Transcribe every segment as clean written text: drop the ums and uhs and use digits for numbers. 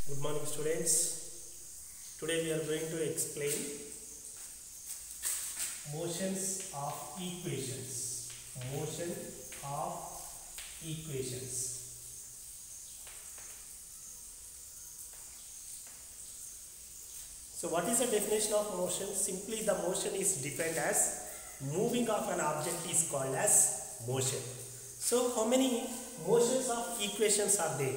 Good morning, students. Today we are going to explain motions of equations. Motion of equations. So what is the definition of motion? Simply the motion is defined as moving of an object is called as motion. So how many motions of equations are there?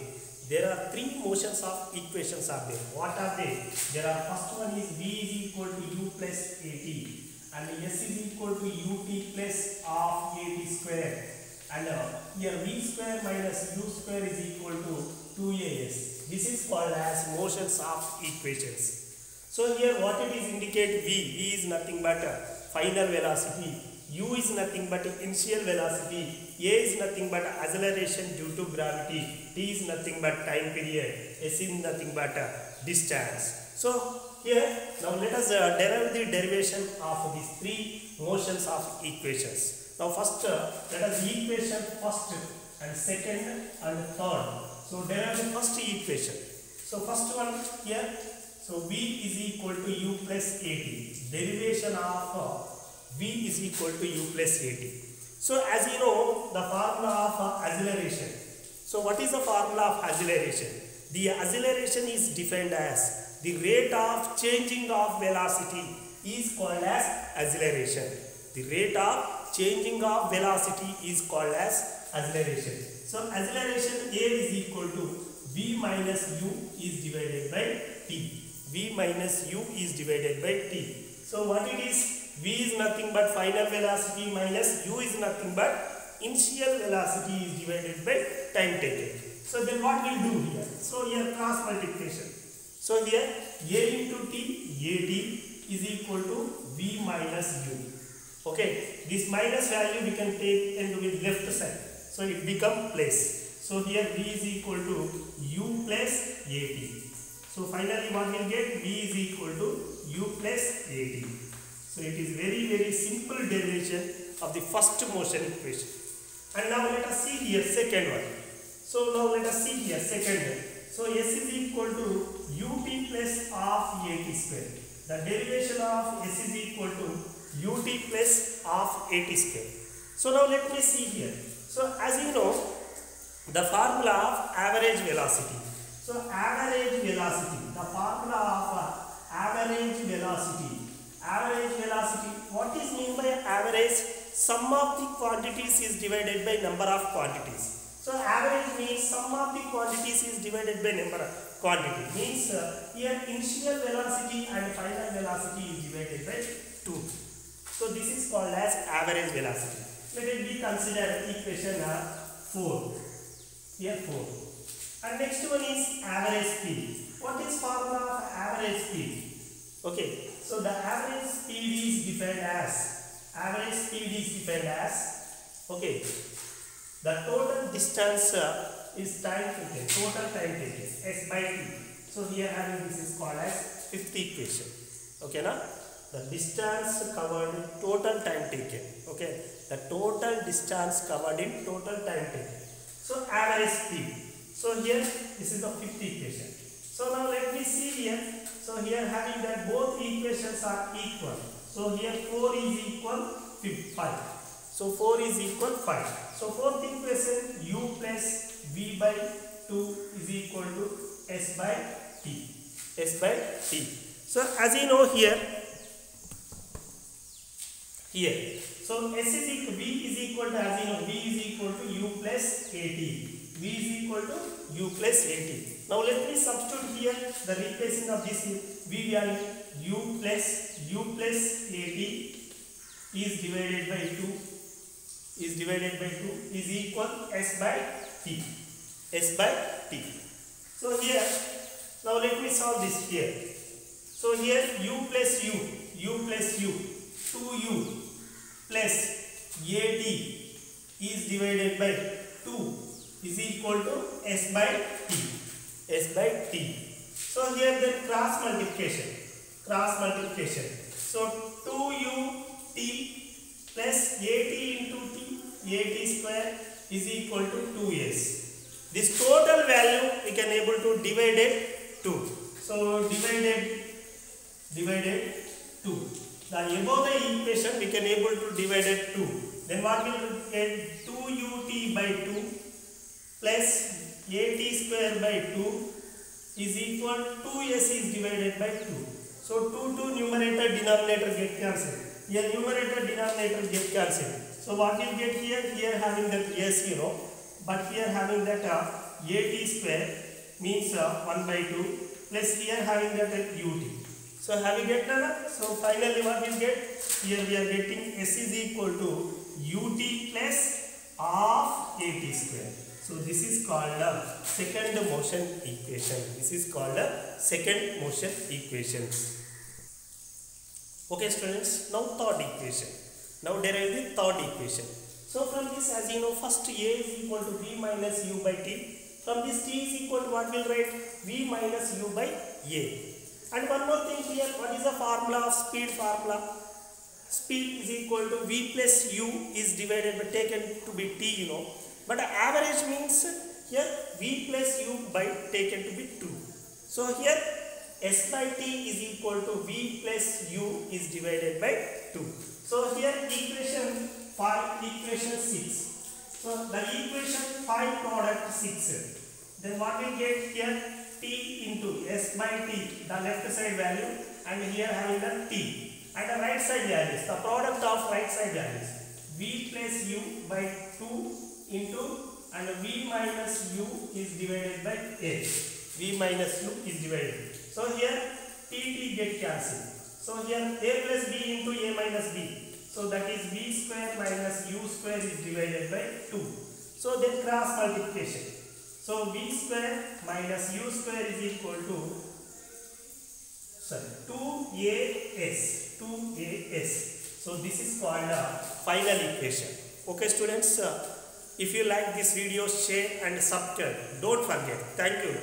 There are three motions of equations are there. What are they? There are first one is v is equal to u plus at and s is equal to ut plus of at square and here v square minus u square is equal to 2as. This is called as motions of equations. So here what it is indicate v is nothing but final velocity, u is nothing but initial velocity, a is nothing but acceleration due to gravity, t is nothing but time period, s is nothing but distance. So here now let us derive the derivation of these three motions of equations. Now first let us equation first and second and third. So derive the first equation. So first one here. So v is equal to u plus at. Derivation of v is equal to u plus at. So as you know the formula of acceleration. So what is the formula of acceleration? The acceleration is defined as the rate of changing of velocity is called as acceleration. The rate of changing of velocity is called as acceleration. So acceleration a is equal to v minus u is divided by t. V minus u is divided by t. So what it is? V is nothing but final velocity minus u is nothing but initial velocity is divided by time taken. So then what we will do here? So here cross multiplication. So here a into t, at is equal to v minus u. Okay, this minus value we can take into with left side. So it become plus. So here v is equal to u plus at. So finally what we will get? V is equal to u plus at. So it is very simple derivation of the first motion equation. And now let us see here second one. So now let us see here second one. So s is equal to ut plus of at square. The derivation of s is equal to ut plus of at square. So now let me see here. So as you know the formula of average velocity. So average velocity, the formula of average velocity. Average velocity, what is mean by average? Sum of the quantities is divided by number of quantities. So average means sum of the quantities is divided by number of quantity. Means here initial velocity and final velocity is divided by 2. So this is called as average velocity. Let it be considered equation 4. Here 4. And next one is average speed. What is formula of average speed? Okay, so the average speed is defined as okay, the total distance is time taken, total time taken, s by t. So here having this is called as fifth equation. Okay, now the distance covered in total time taken. Okay, the total distance covered in total time taken. So average speed. So here this is the fifth equation. So now let me see here. So here having that both equations are equal. So here 4 is equal 5. So 4 is equal 5. So fourth equation u plus v by 2 is equal to s by t. S by t. So as you know here. So s is equal, v is equal to, as you know, v is equal to u plus at. V is equal to u plus at. Now let me substitute here the replacing of this v value. U plus at is divided by 2 is equal s by t. S by t. So here now let me solve this here. So here u plus 2u plus at is divided by 2 is equal to s by t. So here then cross multiplication. So 2ut plus at into t, at square is equal to 2s. This total value we can able to divide it 2. So divided 2. The above the equation we can able to divide it 2. Then what will get 2ut by 2 plus at square by 2 is equal to 2s is divided by 2. So 2 numerator denominator get cancelled. Here numerator denominator get cancelled. So what will get here? Here having that s, but here having that at square means 1 by 2 plus here having that ut. So have we get that? So finally what we get? Here we are getting s is equal to ut plus half at square. So this is called a second motion equation. This is called a second motion equation. Okay students, now third equation. Now derive the third equation. So from this, as you know, first a is equal to v minus u by t. From this t is equal to what we'll write? V minus u by a. And one more thing here, what is the formula of speed formula? Speed is equal to v plus u is divided by taken to be t, But average means here v plus u by taken to be 2. So here s by t is equal to v plus u is divided by 2. So here equation 5, equation 6. So the equation 5 product 6. Then what we get here? T into s by t, the left side value, and here having the t. And the right side values, the product of right side values, v plus u by 2 into, and v minus u is divided by a. V minus u is divided. So here t get cancelled. So here a plus b into a minus b. So that is v square minus u square is divided by 2. So then cross multiplication. So v square minus u square is equal to 2as. So this is called a final equation. Okay students, if you like this video, share and subscribe. Don't forget. Thank you.